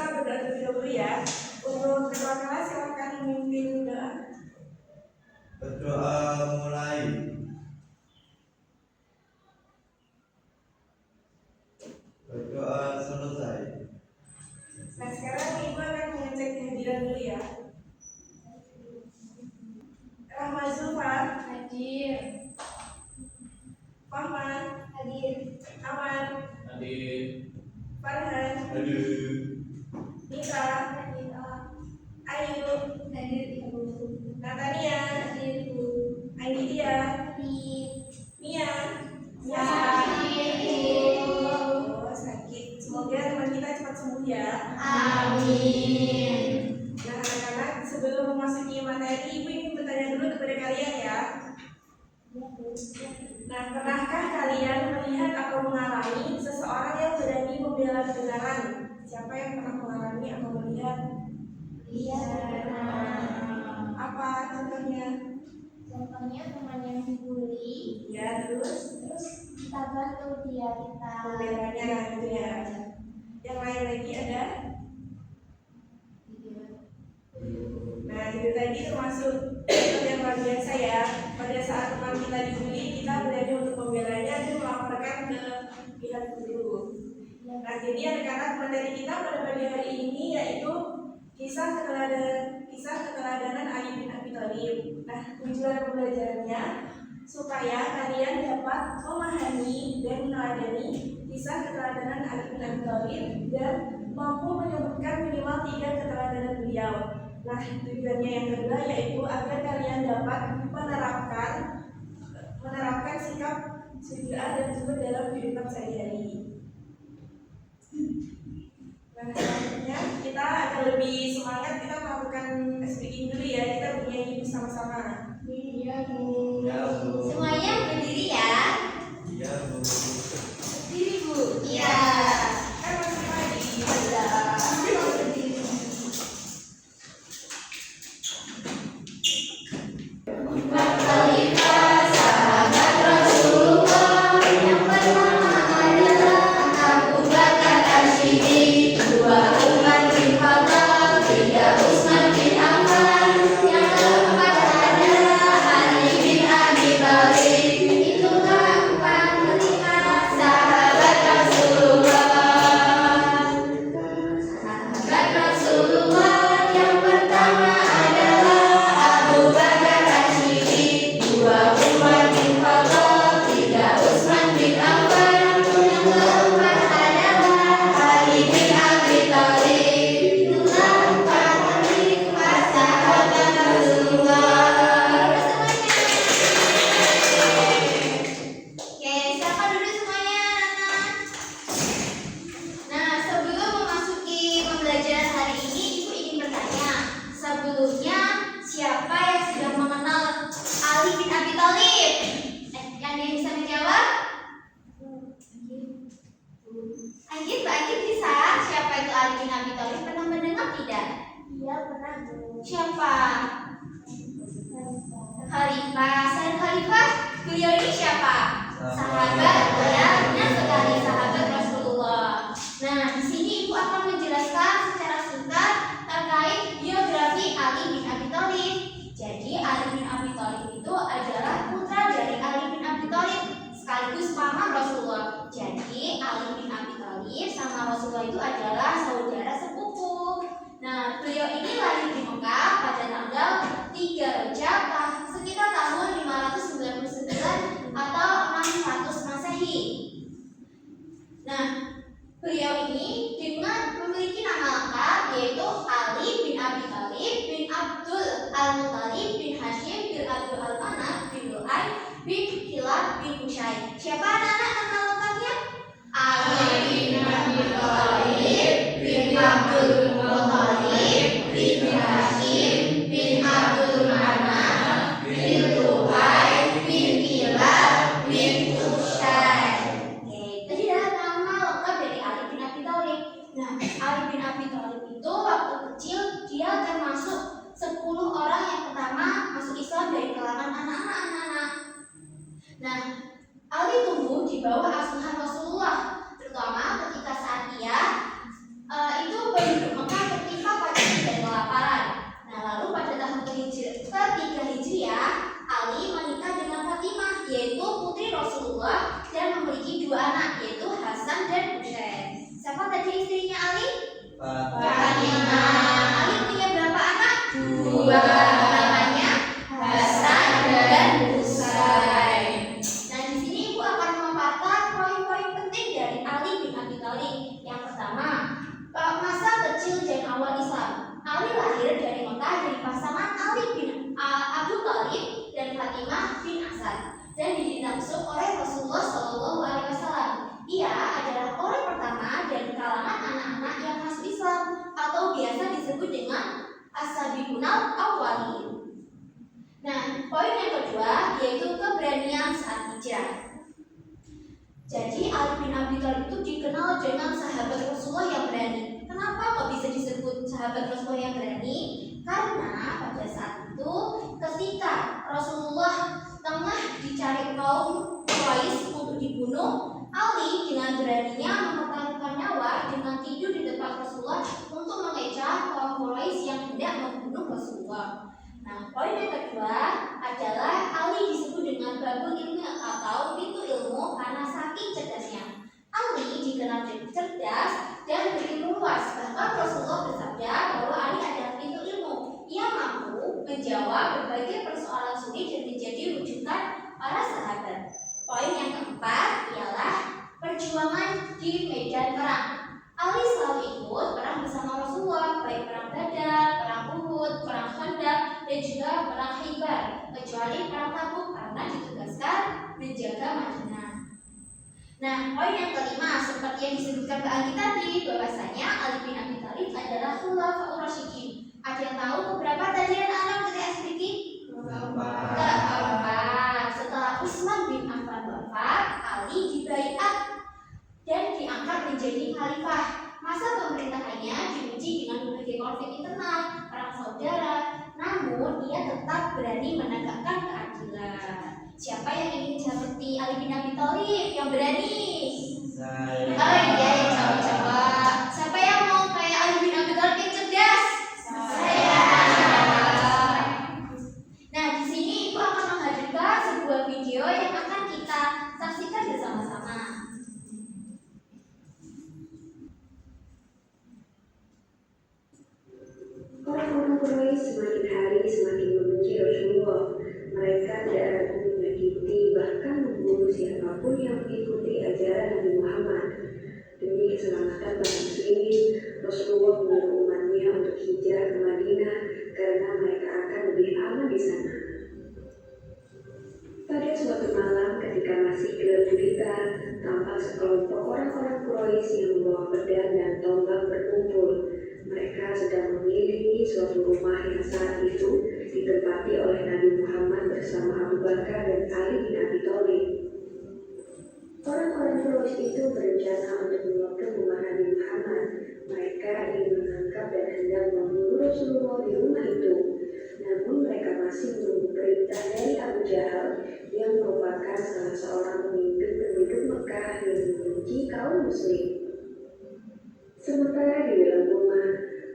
kita berdoa terlebih dahulu ya. Untuk ketua kelas silakan memimpin doa. Berdoa mulai. Berdoa selesai. Nah sekarang ibu akan mengecek kehadiran dulu ya. Rahma Zulfan Hadir. Fahman Hadir. Aman Hadir. Farhan Hadir. Nisa Ayu Hadir Ibu. Natania Hadir Ibu. Aidia Hadir. Mia Hadir Ibu. Oh sakit. Semoga teman kita cepat sembuh ya. Amin. Nah anak-anak sebelum memasuki materi ibu ingin bertanya dulu kepada kalian ya. Nah pernahkah kalian melihat atau mengalami seseorang yang berani membela kebenaran? Siapa yang pernah mengalami atau melihat? Iya. Apa contohnya? Contohnya teman yang dibully, Ya terus kita bantu dia kita. pembelanya gitu ya. Yang lain lagi ada? Nah itu tadi termasuk yang luar biasa ya. Pada saat teman kita dibully, kita berani untuk membelanya dan melaporkan ke pihak guru. Nah jadi anak-anak materi kita pada pagi hari ini yaitu kisah keteladanan Ali bin Abi Thalib. Nah tujuan pembelajarannya supaya kalian dapat memahami dan meneladani kisah keteladanan Ali bin Abi Thalib dan mampu menyebutkan minimal 3 keteladanan beliau. Nah tujuannya yang kedua yaitu agar kalian dapat menerapkan sikap syukurah dan zuhud dalam kehidupan sehari-hari. Nah selanjutnya kita akan lebih semangat, kita melakukan speaking dulu ya. Kita bernyanyi bersama-sama. Iya Bu. Ya Bu. Semuanya berdiri ya. Ya Bu. Berdiri Bu. Iya. Kan masih pagi. Siapa? Khalifah. Sayyid Khalifah. Beliau ini siapa? Sahabat banyak sekali sahabat Rasulullah. Nah, di sini Ibu akan menjelaskan secara singkat terkait biografi Ali bin Abi Thalib. Jadi Ali bin Abi Thalib itu adalah putra dari Ali bin Abi Thalib sekaligus paman Rasulullah. Jadi Ali bin Abi Thalib sama Rasulullah itu adalah saudara sepupu. Nah, beliau ini lahir di Mekah pada tanggal 3 Rajab sekitar tahun 599 atau 600 Masehi. Nah, beliau ini dengan memiliki nama lengkap yaitu Ali bin Abi Thalib bin Abdul Al-Muttalib bin Hashim bin Abdul Al-Manaf bin Lu'ay bin Kilab bin Husain. Siapa anak-anak nama lengkapnya? Ali bin Abi Thalib penduduk Mekah tertimpa pandemi dan kelaparan. Nah, lalu pada tahun ketiga Hijriah, Ali menikah dengan Fatimah, yaitu putri Rasulullah, dan memiliki dua anak, yaitu Hasan dan Husain. Siapa tadi istrinya Ali? Fatimah. Ali punya berapa anak? Dua. Namanya Hasan dan Husain. Nah, di sini ibu akan memaparkan poin-poin penting dari Ali bin Abi Thalib. Yang pertama, masa kecil dan awal Islam. Ali lahir dari Mekah dari pasangan Ali bin Abu Thalib dan Fatimah bin Asad, dan dididik langsung oleh Rasulullah SAW. Ia adalah orang pertama dari kalangan anak-anak yang masuk Islam atau biasa disebut dengan as-sabiqunal awwalin. Nah, poin yang kedua yaitu keberanian saat hijrah. Jadi Ali bin Abi Thalib itu dikenal dengan sahabat Rasulullah yang berani. Kenapa kok bisa disebut sahabat Rasulullah yang berani? Karena pada saat itu ketika Rasulullah tengah dicari kaum Quraisy untuk dibunuh, Ali dengan beraninya mempertaruhkan nyawa dengan tidur di depan Rasulullah untuk mengejar kaum Quraisy yang hendak membunuh Rasulullah. Nah, poin yang kedua adalah Ali disebut dengan babul ilmu atau pintu ilmu karena saking cerdasnya. Ali dikenal cerdas dan berilmu luas. Bahkan Rasulullah bersabda bahwa Ali adalah pintu ilmu. Ia mampu menjawab berbagai persoalan sulit dan menjadi rujukan para sahabat. Poin yang keempat ialah perjuangan di medan perang. Ali selalu ikut perang bersama Rasulullah, baik perang Badar, perang Uhud, perang Khandaq, dan juga perang Khaybar, kecuali perang Tabuk karena ditugaskan menjaga Madinah. Nah, poin yang kelima seperti yang disebutkan Mbak Ali tadi, bahwasanya Ali bin Abi Thalib adalah khulafaur rasyidin. Ada yang tahu beberapa tadi anak-anak ketika SPT? Keempat. Setelah Utsman bin Affan wafat, Ali dibaiat dan diangkat menjadi khalifah. Masa pemerintahannya diuji dengan berbagai konflik internal, perang saudara, namun ia tetap berani menegakkan keadilan. Siapa yang ingin seperti Ali bin Abi Thalib yang berani? Saya. Oh iya, yang coba-coba. Siapa yang mau kayak Ali bin Abi Thalib yang cerdas? Saya. Nah, di sini ibu akan menghadirkan sebuah video yang akan kita saksikan bersama-sama. Orang-orang Quraisy semakin hari semakin membenci Rasulullah. Mereka tidak ragu menyakiti bahkan membunuh siapapun yang mengikuti ajaran Nabi Muhammad. Demi keselamatan bangsa muslimin, Rasulullah menyuruh umatnya untuk hijrah ke Madinah karena mereka akan lebih aman di sana. Pada suatu malam ketika masih gelap gulita, tampak sekelompok orang-orang Quraisy yang membawa pedang dan tombak berkumpul. Mereka sedang mengelilingi suatu rumah yang saat itu ditempati oleh Nabi Muhammad bersama Abu Bakar dan Ali bin Abi Thalib. Orang-orang Quraisy itu berencana untuk menyerang rumah Nabi Muhammad. Mereka ingin menangkap dan hendak membunuh Rasulullah di rumah itu. Namun mereka masih menunggu perintah dari Abu Jahal yang merupakan salah seorang pemimpin penduduk Mekah yang membenci kaum muslim. Sementara di dalam rumah,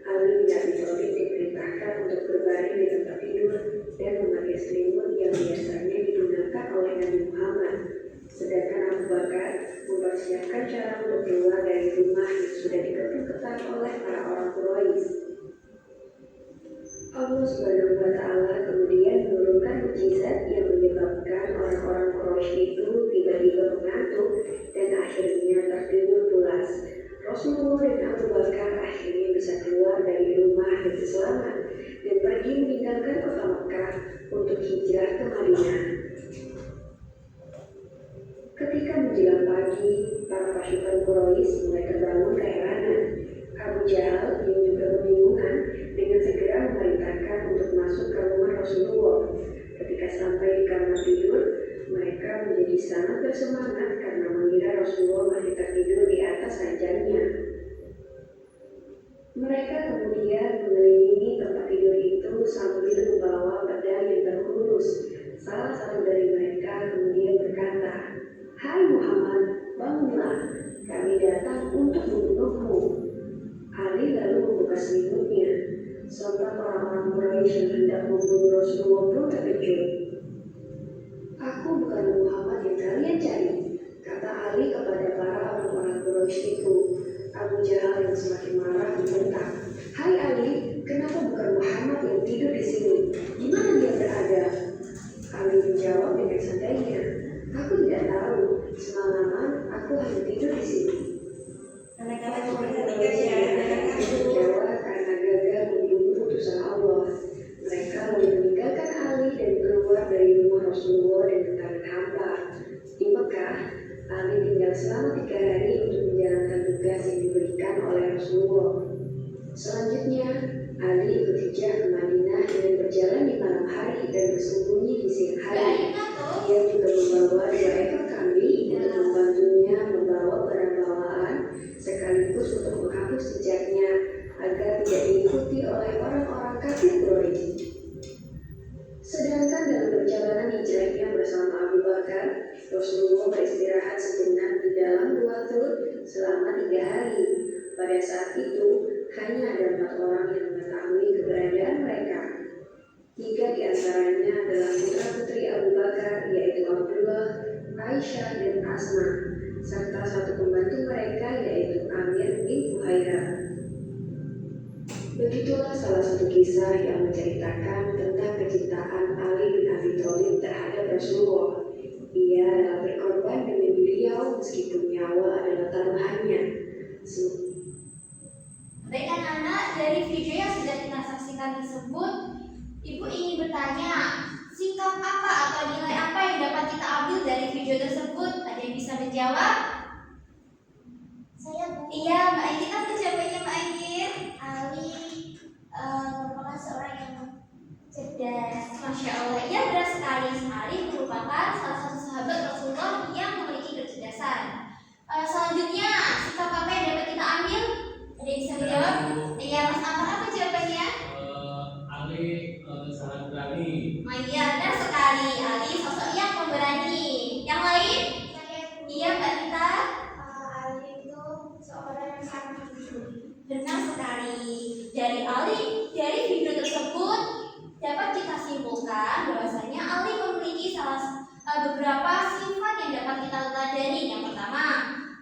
Ali bin Abi Thalib diperintahkan untuk berbaring di tempat tidur dan memakai selimut yang biasanya digunakan oleh Nabi Muhammad. Sedangkan Abu Bakar mempersiapkan cara untuk keluar dari rumah yang sudah dikepung ketat oleh para orang Quraisy. Allah Subhanahu wa Ta'ala kemudian menurunkan mukjizat yang menyebabkan orang-orang Quraisy itu tiba-tiba mengantuk dan akhirnya tertidur pulas. Rasulullah dan Abu Bakar akhirnya bisa keluar dari rumah dengan selamat dan pergi meninggalkan kota Mekah untuk hijrah ke Madinah. Ketika menjelang pagi, para pasukan Quraisy mulai terbangun keheranan. Abu Jahal yang juga kebingungan dengan segera memerintahkan untuk masuk ke rumah Rasulullah. Ketika sampai di kamar tidur, mereka menjadi sangat bersemangat karena mengira Rasulullah masih tertidur di atas ranjangnya. Mereka kemudian mengelilingi tempat tidur itu sambil membawa pedang yang terhunus. Salah satu dari mereka kemudian berkata, "Hai Muhammad, bangunlah, kami datang untuk membunuhmu." Ali lalu berhidup. Aku bukan Muhammad yang kalian cari, kata Ali kepada para orang-orang Quraisy itu. Abu Jahal yang semakin marah membentak, "Hai Ali, kenapa bukan Muhammad yang tidur di sini? Di mana dia berada?" Ali menjawab dengan santainya, "Aku tidak tahu. Semalaman aku hanya tidur di sini." Anak-anak memperhatikan ya, anak-anak itu. Kecewa karena gagal menunggu putusan Allah. Mereka lalu meninggalkan Ali dan keluar dari rumah Rasulullah dengan tangan hampa. Di Mekah, Ali tinggal selama 3 hari untuk menjalankan tugas yang diberikan oleh Rasulullah. Selanjutnya, Ali berhijrah ke Madinah dengan berjalan di malam hari dan bersembunyi di siang hari. Dia juga membawa 2 ekor kambing untuk membantunya membawa barang bawaan sekaligus untuk menghapus jejaknya agar tidak diikuti oleh orang-orang kafir Quraisy. Sedangkan dalam perjalanan hijrahnya bersama Abu Bakar, Rasulullah beristirahat sejenak di dalam Gua Tur selama 3 hari. Pada saat itu, hanya ada 4 orang yang mengetahui keberadaan mereka. 3 di antaranya adalah putra-putri Abu Bakar, yaitu Abdullah, Aisyah, dan Asma, serta 1 pembantu mereka, yaitu Amir bin Fuhairah. Begitulah salah satu kisah yang menceritakan tentang kecintaan Ali bin Abi Thalib terhadap Rasulullah. Ia adalah berkorban demi beliau meskipun nyawa adalah taruhannya. Baik anak-anak, dari video yang sudah kita saksikan tersebut, Ibu ingin bertanya, sikap apa atau nilai apa yang dapat kita ambil dari video tersebut? Ada yang bisa menjawab? Saya Bu. Iya, Mbak Ainir, apa jawabannya Mbak Ainir? Ali merupakan seorang yang cerdas. Masya Allah, iya benar sekali. Ali merupakan salah satu sahabat Rasulullah yang memiliki kecerdasan. Selanjutnya, sikap apa yang dapat kita ambil? Ada yang bisa menjawab? Iya, Mas Amar, apa jawabannya? Ali sangat berani. Iya, benar sekali. Ali sosok yang pemberani. Yang lain? Saya Bu. Iya, Mbak Tita. Ali itu seorang yang sangat jujur. Benar sekali. Dari video tersebut dapat kita simpulkan bahwasanya Ali memiliki beberapa sifat yang dapat kita teladani. Yang pertama,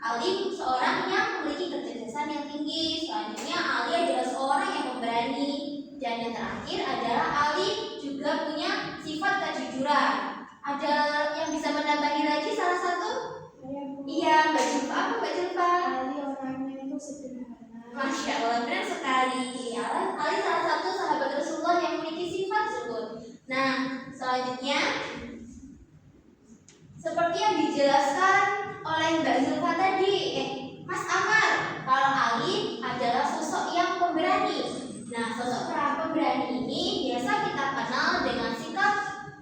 Ali seorang yang memiliki kecerdasan yang tinggi. Selanjutnya, Ali adalah seorang yang pemberani. Dan yang terakhir adalah Ali juga punya sifat kejujuran. Ada yang bisa menambahi lagi salah satu? Saya Bu. Iya, Mbak Julfa. Apa Mbak Julfa? Ali orangnya itu sederhana. Masya Allah, benar sekali. Ali salah satu sahabat Rasulullah yang memiliki sifat tersebut. Nah, selanjutnya seperti yang dijelaskan oleh Mbak Zulfa tadi, Mas Amar, kalau Ali adalah sosok yang pemberani. Nah, sosok pemberani ini biasa kita kenal dengan sikap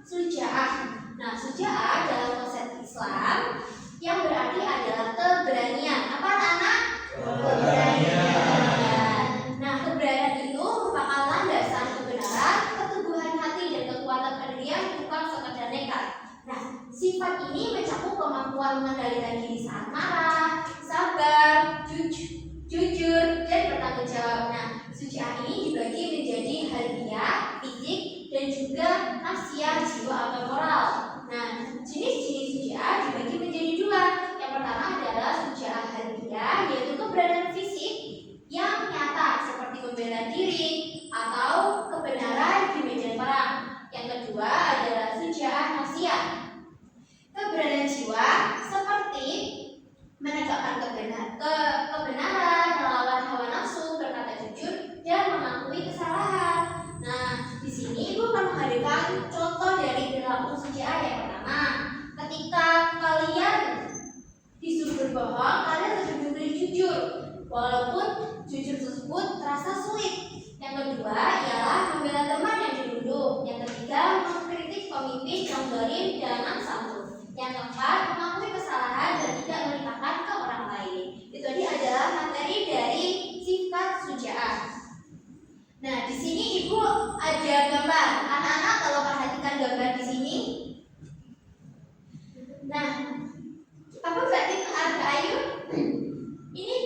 suja'ah. Nah, suja'ah dalam konsep Islam yang berarti adalah keberanian. Apa anak-anak? Keberanian. Nah, keberanian itu merupakan landasan kebenaran, keteguhan hati, dan kekuatan pendirian, bukan sekedar nekat. Nah, sifat ini mencakup kemampuan mengendalikan diri saat marah, sabar, jujur, dan bertanggung jawab. Nah, suja'ah ini dibagi menjadi harfiah, fisik, dan juga nafsiyah, jiwa atau moral. Nah, jenis-jenis suja'ah dibagi menjadi 2. Yang pertama adalah suja'ah harfiah, yaitu keberadaan fisik yang nyata seperti membela diri atau kebenaran di medan perang. Yang kedua adalah suja'ah nafsiyah, keberadaan jiwa seperti menegakkan kebenaran, melawan hawa nafsu, berkata jujur, dan mengakui kesalahan. Nah, di sini Ibu akan menghadirkan contoh dari perilaku suja'ah. Yang pertama, ketika kalian disuruh berbohong, kalian harus benar-benar jujur, walaupun jujur tersebut terasa sulit. Yang kedua ialah membela teman yang dibunuh. Yang ketiga, mengkritik pemimpin yang zalim dengan santun. Yang keempat, mengakui kesalahan dan tidak melimpahkan ke orang lain. Itu tadi adalah materi dari sifat suja'ah. Nah, di sini Ibu ada gambar. Anak-anak kalau perhatikan gambar di sini. Nah, apa berarti Mbak Ayu? Ini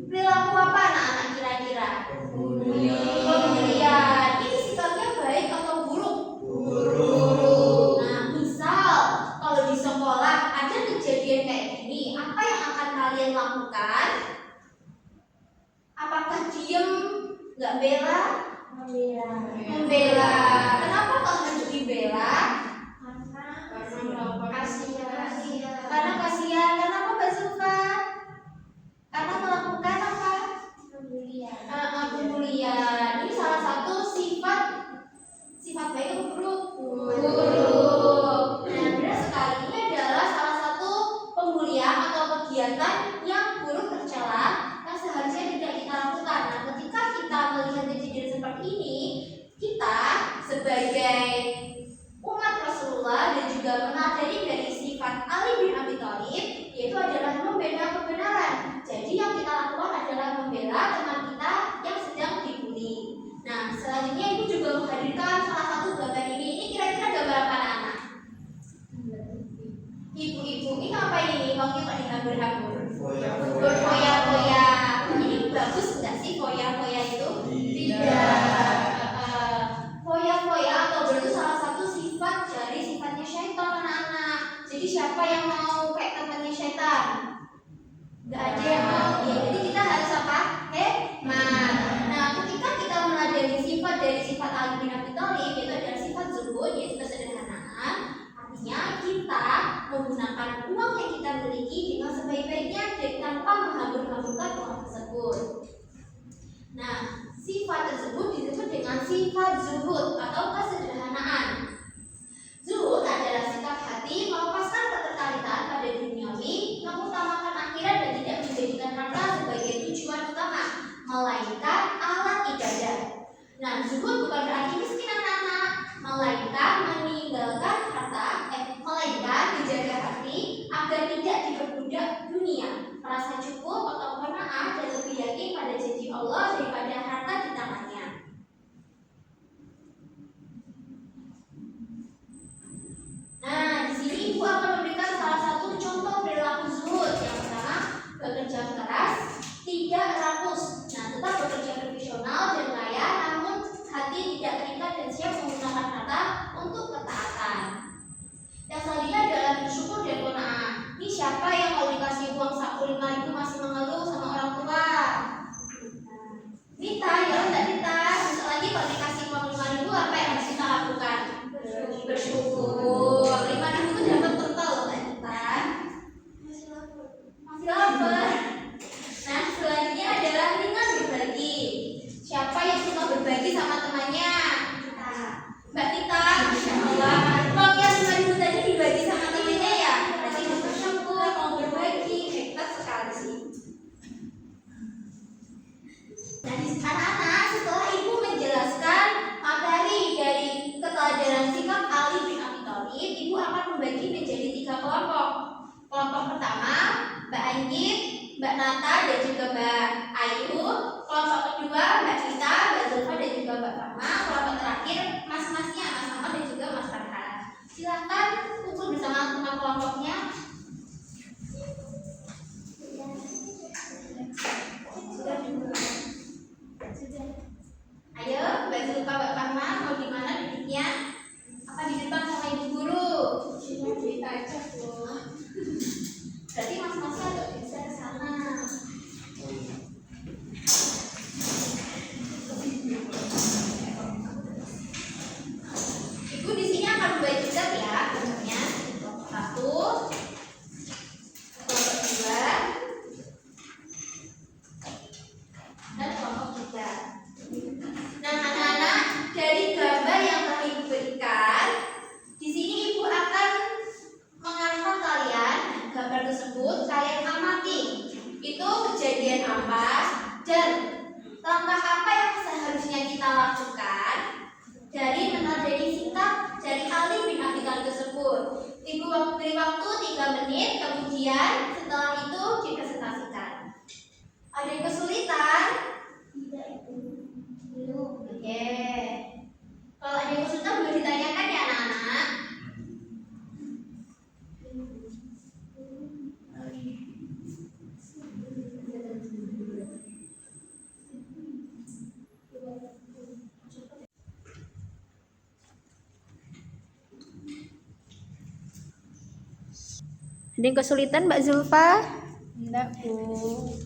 perilaku apa anak-anak kira-kira? Pemberian. Ini sikapnya baik atau buruk? Buruk. Nggak bela? Membela. Kenapa kok harus dibela? Karena kasihan. Kenapa Mbak Zulfa? Karena melakukan apa? Pemulihan. Ini salah satu sifat baik atau buruk? Buruk. Nah, benar sekali. Ini adalah salah satu pemulihan atau kegiatan yang buruk tercela yang seharusnya tidak kita lakukan. Nah, ketika kita melihat kejadian seperti ini, kita sebagai umat Rasulullah dan juga menyadari dari sifat Ali bin Abi Thalib, yaitu adalah membela kebenaran. Jadi yang kita lakukan adalah membela teman kita yang sedang dibully. Nah, selanjutnya ibu juga menghadirkan salah satu gambar ini. Ini kira-kira gambar apa anak-anak? Ibu-ibu ini apa ini? Kalau kita dihambur-hambur, berfoya-foya. Ini bagus nggak sih foya-foya itu? Tidak. Foya-foya atau itu salah satu sifat dari sifatnya syaitan anak-anak. Jadi siapa yang mau kayak temannya syaitan? Nggak ada yang mau. Ya, jadi kita harus apa? Hemat. Nah, ketika kita meladeni sifat dari sifat Ali bin Abi Thalib, yaitu adalah sifat zuhud, yaitu kesederhanaan. Artinya kita menggunakan uang yang kita miliki dengan sebaik-baiknya dan tanpa menghambur-hamburkan uang tersebut. Nah, sifat tersebut disebut dengan sifat zuhud atau kesederhanaan. Zuhud adalah sikap hati melepaskan ketertarikan pada duniawi, mengutamakan akhirat dan tidak menjadikan harta sebagai tujuan utama, melainkan alat ibadah. Nah, zuhud bukan berarti miskin anak-anak, melainkan meninggalkan harta, melainkan menjaga hati agar tidak diperbudak dunia, merasa cukup atau qanaah dan lebih yakin pada janji Allah daripada harta di tangannya. Nah, di sini ibu akan memberikan salah satu contoh perilaku zuhud. Yang pertama, bekerja keras, tidak rakus. Nah, tetap bekerja profesional dan kaya, namun hati tidak terikat dan siap menggunakan harta untuk ketaatan. Yang selanjutnya adalah bersyukur dan qanaah. Ini siapa yang kalau dikasih uang saku 5.000 masih mengeluh sama orang tua? Nita, ya enggak Nita? Besok lagi kalau dikasih uang 5.000 apa yang harus kita lakukan? Bersyukur. 5.000 itu dapat total loh Mbak Nita. Masih lapar. Nah, selanjutnya adalah ringan berbagi. Siapa yang suka berbagi sama temannya? Mbak Tita, Masya Allah. Kalau yang 5.000 tadi dibagi sama temannya ya, berarti mau bersyukur, mau berbagi, hebat sekali sih. Nah, anak-anak, setelah ibu menjelaskan materi dari keteladanan sikap Ali bin Abi Thalib, ibu akan membagi menjadi 3 kelompok. Kelompok pertama, Mbak Anggit, Mbak Nata, dan juga Mbak Ayu. Kelompok kedua, Mbak Nita, Mbak Zulfa, dan juga Mbak Farma. Kelompok terakhir, mas-masnya, Mas Ahmad dan juga Mas Farhan. Silakan kumpul bersama teman kelompoknya. Ayo, Mbak Zulfa, Mbak Farma, mau di mana duduknya? Apa di depan sama ibu guru? Kita aja loh. Berarti mas-masnya agak bisa ke sana. Ibu di sini akan membagi zat ya, bentuknya. Kelompok 1, kelompok 2, dan kelompok 3. Nah, anak-anak, dari gambar yang telah ibu berikan, di sini ibu akan mengarahkan kalian gambar tersebut, kalian amati itu kejadian apa dan langkah apa yang seharusnya kita lakukan dari meneladani sikap dari Ali bin Abi Thalib tersebut. Ibu beri waktu 3 menit, kemudian setelah itu dipresentasikan. Ada yang kesulitan? Tidak, Ibu. Belum. Oke. Kalau ada yang kesulitan boleh ditanyakan ya anak-anak. Ada yang kesulitan Mbak Zulfa? Enggak, Bu.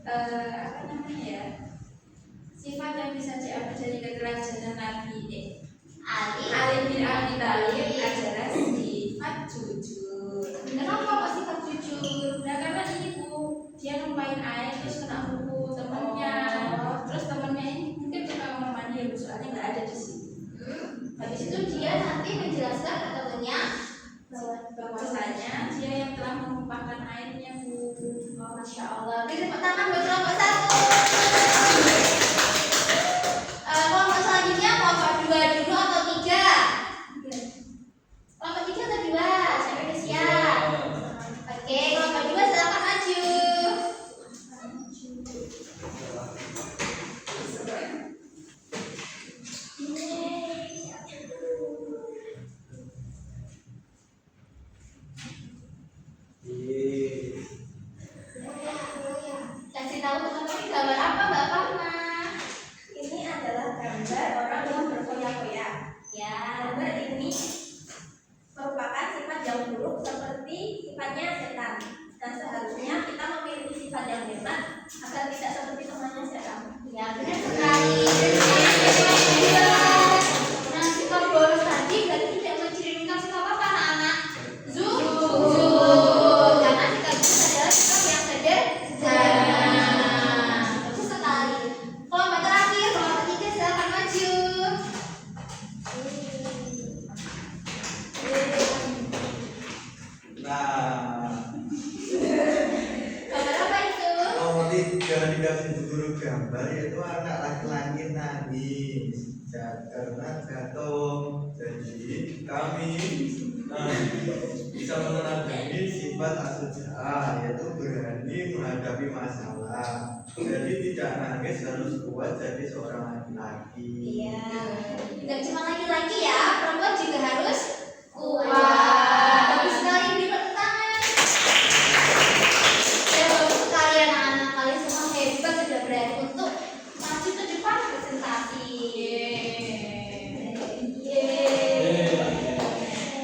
apa namanya ya, sifat yang bisa diambil dari keteladanan Nabi Ali bin Abi Thalib adalah sifat jujur. Kenapa kok sifat jujur? Nah karena ini Bu, dia numpahin air terus kena buku temennya, terus temennya ini mungkin tukang kamar mandi ya Bu, soalnya nggak ada di sini. Habis itu dia nanti menjelaskan ke temennya bahwasanya dia yang telah menumpahkan airnya Bu. Oh, Masya Allah. Beri tepuk tangan buat kelompok 1. Kelompok selanjutnya kelompok 2 dulu atau 3? Kelompok 3 atau 2? Siapa yang siap? Oke, kelompok 2 silakan maju. Kasih tahu teman-teman gambar apa Mbak Farma? Ini adalah gambar orang yang berfoya-foya. Ya. Gambar ini merupakan sifat yang buruk seperti sifatnya setan. Dan seharusnya kita memiliki sifat yang hebat agar tidak seperti temannya setan. Ya, benar sekali. Nah, sikap boros tadi berarti tidak mencerminkan sikap apa anak-anak? Zuhud. Karena sikap boros adalah sikap yang sederhana. Bagus sekali. Kelompok terakhir, kelompok 3 silakan maju. Nah, Gambar apa itu? nomor 3 dikasih guru gambar yaitu anak laki-laki nangis karena jatuh. Jadi kami bisa meneladani sifat asyuja'ah yaitu berani menghadapi masalah. Jadi tidak nangis, harus kuat jadi seorang laki-laki. Iya. Tidak cuma laki-laki ya, perempuan juga harus kuat. Bagus sekali, beri tepuk tangan. Ya, bagus sekali anak-anak, kalian semua hebat, sudah berani untuk maju ke depan presentasi.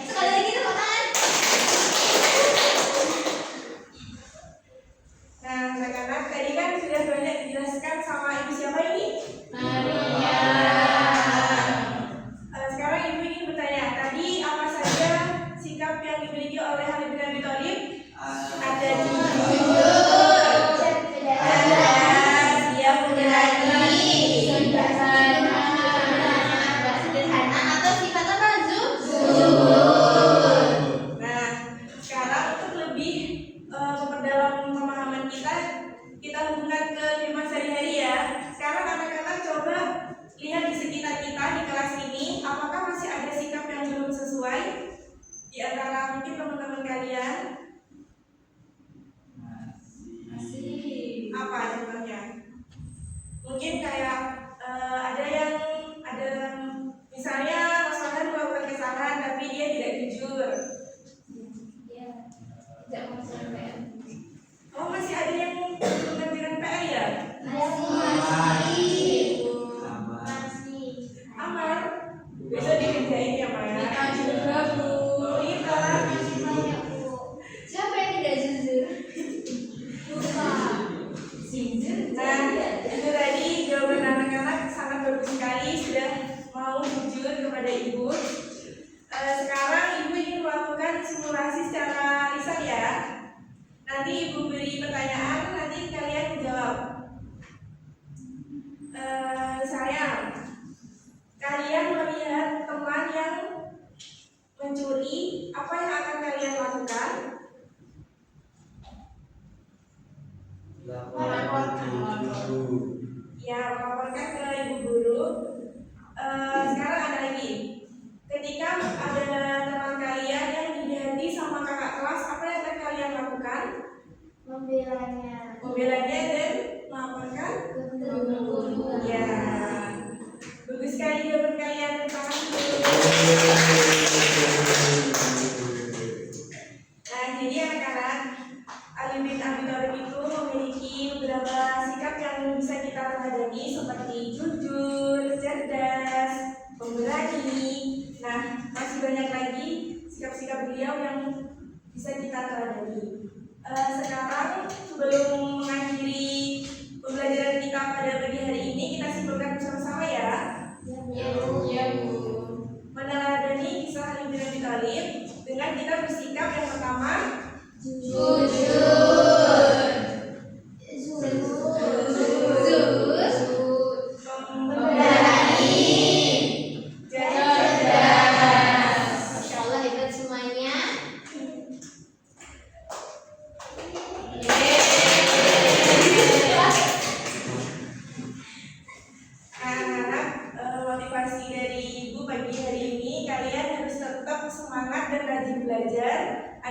Sekali lagi tepuk tangan. Nah, anak-anak tadi kan sudah banyak dijelaskan sama ibu siapa ini? Maria. Sekarang ibu ingin bertanya, tadi apa saja sikap yang dimiliki oleh Ali bin Abi Thalib? Ada jujur, cerdas, dia berani, Sederhana atau sifat apa? Zuhud. Nah, sekarang untuk lebih memperdalam pemahaman kita hubungkan ke kehidupan sehari-hari ya. Sekarang anak-anak coba lihat di sekitar kita di kelas ini, apakah masih ada sikap yang belum sesuai di antara mungkin teman-teman kalian? Apa contohnya? Mungkin kayak ada misalnya Mas Farhan melakukan kesalahan tapi dia tidak jujur. Tidak mau sampai. Oh, masih ada yang mengerjakan PR ya? Amar, bisa dikerjain ya Maya? Oh, Rita. Siapa yang tidak jujur? Nah, itu tadi jawaban anak-anak sangat bagus sekali, sudah mau jujur kepada ibu. Sekarang ibu ingin melakukan simulasi secara lisan ya. Nanti ibu beri pertanyaan, nanti kalian menjawab. Misalnya, kalian melihat teman yang mencuri, apa yang akan kalian lakukan? Ya, melaporkan ke ibu guru. Sekarang ada lagi. Ketika ada teman kalian yang dihati sama kakak kelas, apa yang akan kalian lakukan? Membelanya dan melaporkan ke guru. Ya, bagus sekali jawaban kalian. Terima kasih. Nah, jadi anak-anak, Ali bin Abi Thalib itu memiliki beberapa sikap yang bisa kita teladani seperti jujur, cerdas, pemberani. Nah, masih banyak lagi sikap-sikap beliau yang bisa kita teladani. Sekarang sebelum mengakhiri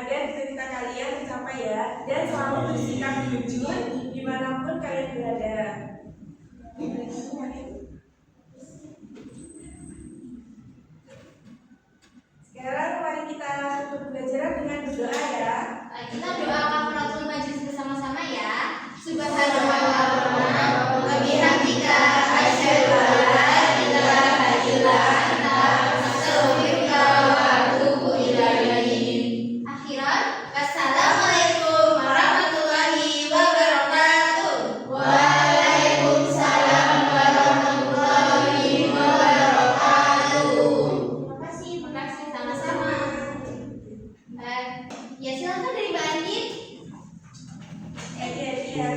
Semoga cerita kalian tercapai ya, dan selalu bersikap jujur dimanapun kalian berada. Sekarang mari kita tutup pelajaran dengan berdoa ya. Kita doa kafaratul majlis bersama-sama ya. Subhanallah wa bihamdika asyhadu an la ilaha illa anta astaghfiruka wa atubu ilaik. Akhiran, wassalamualaikum warahmatullahi wabarakatuh. Waalaikumsalam warahmatullahi wabarakatuh. Terima kasih sama-sama. Ya silakan dari Mbak Andin. Ya,